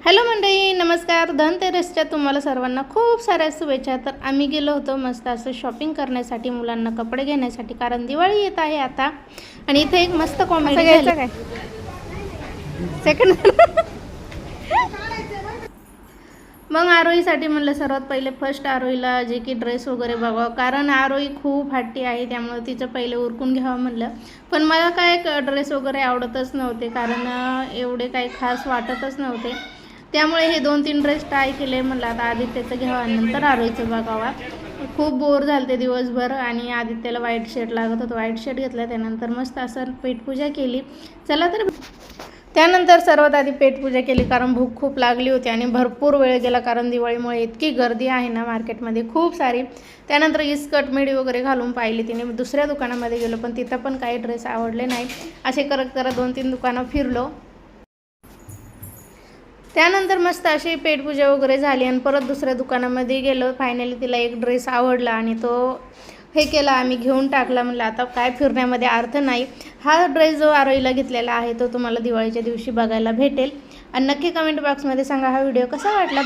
Hello मंडळी, नमस्कार. धनतेरसच्या तुम्हाला सर्वांना खूप साऱ्या शुभेच्छा. तर आम्ही गेलो होतो मस्त असं शॉपिंग करण्यासाठी, मुलांना कपडे घेण्यासाठी, कारण दिवाळी येत आहे आता. आणि इथे एक मस्त कॉमेडी घ्यायचं काय सेकंड मग आरोहीसाठी म्हणलं सर्वात पहिले फर्स्ट आरोहीला जे की ड्रेस वगैरे बघावं, कारण आरोही खूप हट्टी आहे, त्यामुळे तिचं पहिले उरकून घ्यावं म्हणलं. पण मला काय ड्रेस वगैरे आवडतच नव्हते, कारण एवढे काही खास वाटतच नव्हते. त्यामुळे हे 2-3 ड्रेस ट्राय केले. म्हणलं आता आदित्यचं घ्यावा नंतर आरोहीचं बघावा. खूप बोर झालं ते दिवसभर आणि आदित्यला व्हाईट शर्ट लागत होतं, व्हाईट शर्ट घेतला. त्यानंतर मस्त असं पेटपूजा केली. चला तर त्यानंतर सर्वात आधी पेटपूजा केली, कारण भूक खूप लागली होती आणि भरपूर वेळ गेला, कारण दिवाळीमुळे इतकी गर्दी आहे ना मार्केटमध्ये खूप सारी. त्यानंतर इस्कट मिडी वगैरे घालून पाहिली तिने. दुसऱ्या दुकानामध्ये गेलो, पण तिथं पण काही ड्रेस आवडले नाही. असे करत करत 2-3 दुकानं फिरलो. त्यानंतर मस्त अशी पेटपूजा वगैरे झाली आणि परत दुसऱ्या दुकानामध्ये गेलो. फायनली तिला एक ड्रेस आवडला आणि तो हे केला, आम्ही घेऊन टाकला. म्हणलं आता काय फिरण्यामध्ये अर्थ नाही. हा ड्रेस जो आरोहीला घेतलेला आहे तो तुम्हाला दिवाळीच्या दिवशी बघायला भेटेल. आणि नक्की कमेंट बॉक्समध्ये सांगा हा व्हिडिओ कसा वाटला.